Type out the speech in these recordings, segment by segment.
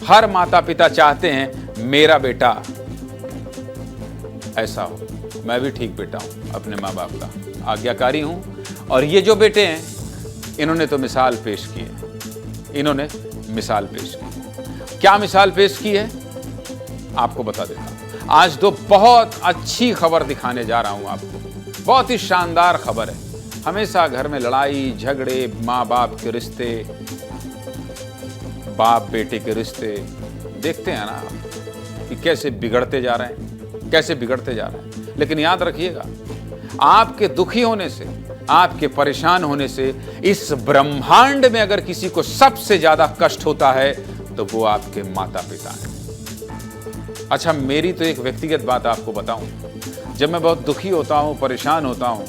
हर माता पिता चाहते हैं मेरा बेटा ऐसा हो। मैं भी ठीक बेटा हूं, अपने माँ बाप का आज्ञाकारी हूं। और ये जो बेटे हैं, इन्होंने तो मिसाल पेश की है। इन्होंने मिसाल पेश की। क्या मिसाल पेश की है आपको बता देता हूं। आज तो बहुत अच्छी खबर दिखाने जा रहा हूं आपको। बहुत ही शानदार खबर है। हमेशा घर में लड़ाई झगड़े, माँ बाप के रिश्ते, बाप बेटे के रिश्ते देखते हैं ना कि कैसे बिगड़ते जा रहे हैं, कैसे बिगड़ते जा रहे हैं। लेकिन याद रखिएगा, आपके दुखी होने से, आपके परेशान होने से इस ब्रह्मांड में अगर किसी को सबसे ज्यादा कष्ट होता है तो वो आपके माता पिता हैं। अच्छा, मेरी तो एक व्यक्तिगत बात आपको बताऊं। जब मैं बहुत दुखी होता हूं, परेशान होता हूं,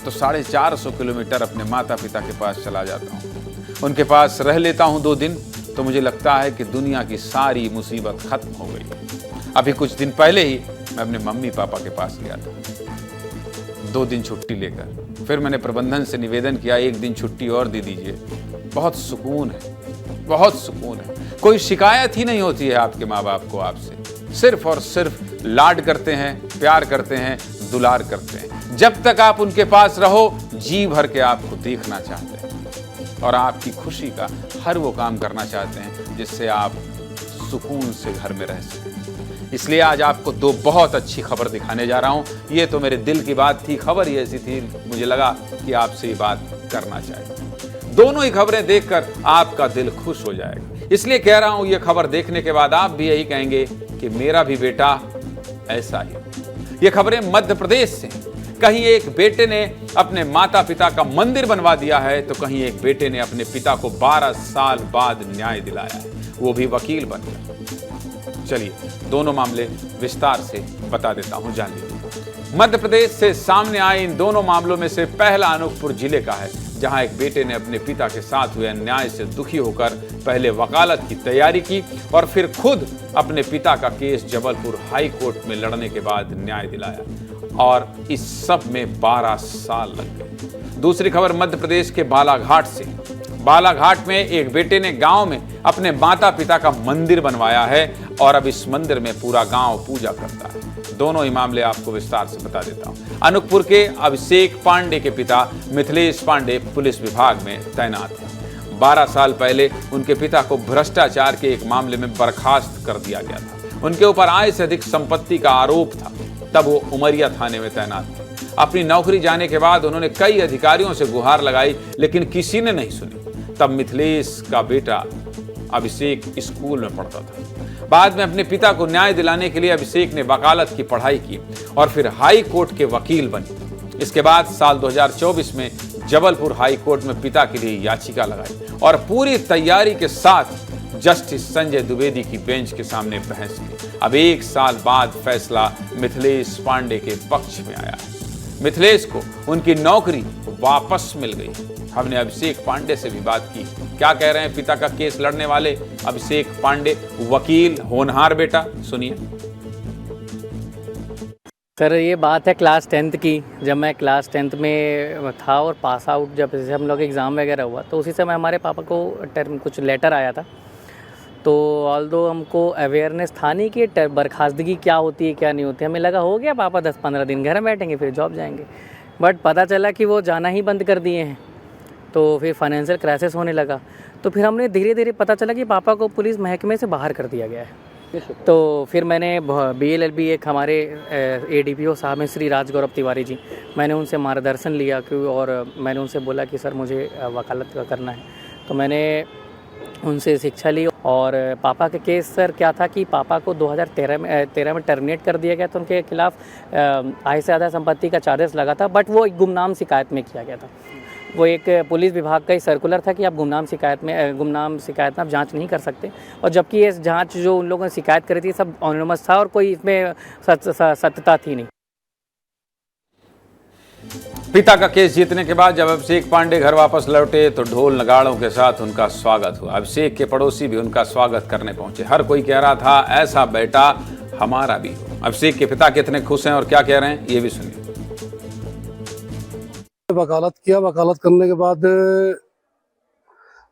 तो 450 किलोमीटर अपने माता पिता के पास चला जाता हूं। उनके पास रह लेता हूं 2 दिन, तो मुझे लगता है कि दुनिया की सारी मुसीबत खत्म हो गई। अभी कुछ दिन पहले ही मैं अपने मम्मी पापा के पास गया था 2 दिन छुट्टी लेकर। फिर मैंने प्रबंधन से निवेदन किया, 1 दिन छुट्टी और दे दीजिए। बहुत सुकून है, बहुत सुकून है। कोई शिकायत ही नहीं होती है आपके माँ बाप को आपसे। सिर्फ और सिर्फ लाड करते हैं, प्यार करते हैं, दुलार करते हैं। जब तक आप उनके पास रहो, जी भर के आपको देखना चाहते हैं और आपकी खुशी का हर वो काम करना चाहते हैं जिससे आप सुकून से घर में रह सकें। इसलिए आज आपको 2 बहुत अच्छी खबर दिखाने जा रहा हूं। ये तो मेरे दिल की बात थी, खबर ही ऐसी थी, मुझे लगा कि आपसे ये बात करना चाहिए। दोनों ही खबरें देखकर आपका दिल खुश हो जाएगा। इसलिए कह रहा हूं, ये खबर देखने के बाद आप भी यही कहेंगे कि मेरा भी बेटा ऐसा ही। ये खबरें मध्य प्रदेश से। कहीं एक बेटे ने अपने माता पिता का मंदिर बनवा दिया है, तो कहीं एक बेटे ने अपने पिता को 12 साल बाद न्याय दिलाया है, वो भी वकील बनकर। चलिए दोनों मामले विस्तार से बता देता हूं, जान लीजिए। मध्य प्रदेश से सामने आए इन दोनों मामलों में से पहला अनूपपुर जिले का है, जहां एक बेटे ने अपने पिता के साथ हुए अन्याय से दुखी होकर पहले वकालत की तैयारी की और फिर खुद अपने पिता का केस जबलपुर हाई कोर्ट में लड़ने के बाद न्याय दिलाया और इस सब में 12 साल लग गए। दूसरी खबर मध्य प्रदेश के बालाघाट से। बालाघाट में एक बेटे ने गांव में अपने माता पिता का मंदिर बनवाया है और अब इस मंदिर में पूरा गांव पूजा करता है। दोनों ही मामले आपको विस्तार से बता देता हूं। अनूपपुर के अभिषेक पांडे के पिता मिथिलेश पांडे पुलिस विभाग में तैनात हैं। 12 साल पहले उनके पिता को भ्रष्टाचार के एक मामले में बर्खास्त कर दिया गया था। उनके ऊपर आय से अधिक संपत्ति का आरोप था। तब वो उमरिया थाने में तैनात थे। अपनी नौकरी जाने के बाद उन्होंने कई अधिकारियों से गुहार लगाई, लेकिन किसी ने नहीं सुनी। तब मिथिलेश का बेटा अभिषेक स्कूल में पढ़ता था। बाद में अपने पिता को न्याय दिलाने के लिए अभिषेक ने वकालत की पढ़ाई की और फिर हाई कोर्ट के वकील बने। इसके बाद साल 2024 में जबलपुर हाई कोर्ट में पिता के लिए याचिका लगाई और पूरी तैयारी के साथ जस्टिस संजय द्विवेदी की बेंच के सामने बहस की। अब 1 साल बाद फैसला मिथिलेश पांडे के पक्ष में आया। मिथिलेश को उनकी नौकरी वापस मिल गई। हमने अभिषेक पांडे से भी बात की। क्या कह रहे हैं पिता का केस लड़ने वाले अभिषेक पांडे, वकील, होनहार बेटा, सुनिए। सर ये बात है क्लास 10th की। जब मैं क्लास 10th में था और पास आउट जब जैसे हम लोग एग्ज़ाम वगैरह हुआ, तो उसी समय हमारे पापा को कुछ लेटर आया था। तो ऑल्दो हमको अवेयरनेस था नहीं कि बर्खास्तगी क्या होती है क्या नहीं होती। हमें लगा हो गया पापा 10-15 दिन घर में बैठेंगे फिर जॉब जाएंगे, बट पता चला कि वो जाना ही बंद कर दिए हैं। तो फिर फाइनेंशियल क्राइसिस होने लगा। तो फिर हमने धीरे धीरे पता चला कि पापा को पुलिस महकमे से बाहर कर दिया गया है। तो फिर मैंने BLLB एक हमारे ADPO साहब हैं श्री राजगौरव तिवारी जी, मैंने उनसे मार्गदर्शन लिया और मैंने उनसे बोला कि सर मुझे वकालत का करना है। तो मैंने उनसे शिक्षा ली और पापा के केस सर क्या था कि पापा को 2013 में टर्मिनेट कर दिया गया। तो उनके खिलाफ आय से ज़्यादा संपत्ति का चार्जेस लगा था, बट वो एक गुमनाम शिकायत में किया गया था। वो एक पुलिस विभाग का ही सर्कुलर था कि आप गुमनाम शिकायत में आप जांच नहीं कर सकते। और जबकि ये जांच जो उन लोगों ने शिकायत करी थी सब एनोनिमस था और कोई इसमें सत्यता थी नहीं। पिता का केस जीतने के बाद जब अभिषेक पांडे घर वापस लौटे तो ढोल नगाड़ों के साथ उनका स्वागत हुआ। अभिषेक के पड़ोसी भी उनका स्वागत करने पहुंचे। हर कोई कह रहा था ऐसा बेटा हमारा भी हो। अभिषेक के पिता कितने खुश हैं और क्या कह रहे हैं ये भी सुनिए। वकालत किया। वकालत करने के बाद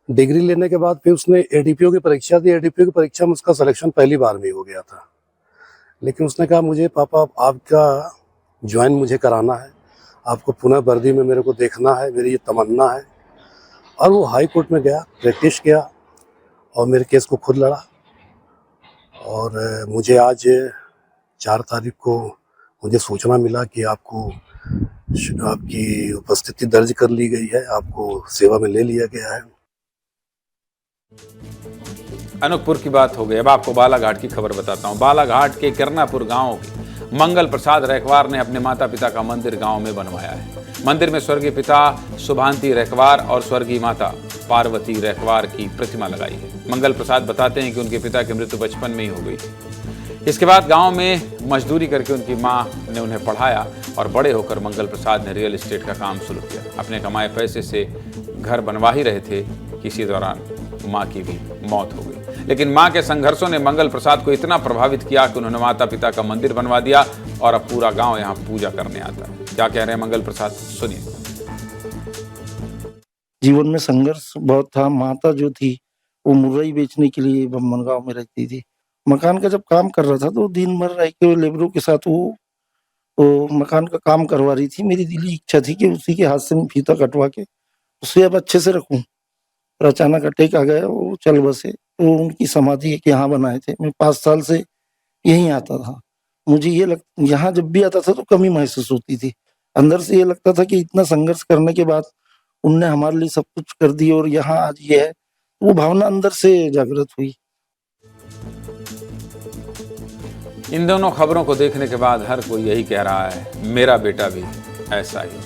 डिग्री लेने के बाद फिर उसने एडीपीओ की परीक्षा दी। एडीपीओ की परीक्षा में उसका सिलेक्शन पहली बार में ही हो गया था, लेकिन उसने कहा मुझे पापा आपका ज्वाइन मुझे कराना है, आपको पुनः वर्दी में मेरे को देखना है, मेरी ये तमन्ना है। और वो हाई कोर्ट में गया, प्रैक्टिस किया और मेरे केस को खुद लड़ा। और मुझे आज 4 तारीख को मुझे सूचना मिला कि आपकी उपस्थिति दर्ज कर ली गई है, आपको सेवा में ले लिया गया है। अनूपपुर की बात हो गई। अब आपको बालाघाट की खबर बताता हूं। बालाघाट के किरनापुर गांव के मंगल प्रसाद रैकवार ने अपने माता पिता का मंदिर गांव में बनवाया है। मंदिर में स्वर्गीय पिता शुभांति रैकवार और स्वर्गीय माता पार्वती रैकवार की प्रतिमा लगाई है। मंगल प्रसाद बताते हैं कि उनके पिता की मृत्यु बचपन में ही हो गई थी। इसके बाद गांव में मजदूरी करके उनकी मां ने उन्हें पढ़ाया और बड़े होकर मंगल प्रसाद ने रियल एस्टेट का काम शुरू किया। अपने कमाए पैसे से घर बनवा ही रहे थे कि इसी दौरान मां की भी मौत हो गई। लेकिन मां के संघर्षों ने मंगल प्रसाद को इतना प्रभावित किया कि उन्होंने माता पिता का मंदिर बनवा दिया और अब पूरा गांव यहां पूजा करने आता है। क्या कह रहे हैं मंगल प्रसाद, सुनिए। जीवन में संघर्ष बहुत था। माता जो थी वो मुरई बेचने के लिए बम्बन गांव में रहती थी। मकान का जब काम कर रहा था तो दिन भर रह के लेबरों के साथ वो मकान का काम करवा रही थी। मेरी दिली इच्छा थी कि उसी के हाथ से मैं फीता कटवा के उसे अब अच्छे से रखूं। और अचानक अटैक आ गया, वो चल बसे। तो उनकी समाधि एक यहाँ बनाए थे। मैं 5 साल से यहीं आता था। मुझे ये यहाँ जब भी आता था तो कमी महसूस होती थी। अंदर से ये लगता था कि इतना संघर्ष करने के बाद उनने हमारे लिए सब कुछ कर दिया और यहाँ आज ये है। वो भावना अंदर से जागृत हुई। इन दोनों खबरों को देखने के बाद हर कोई यही कह रहा है, मेरा बेटा भी ऐसा ही।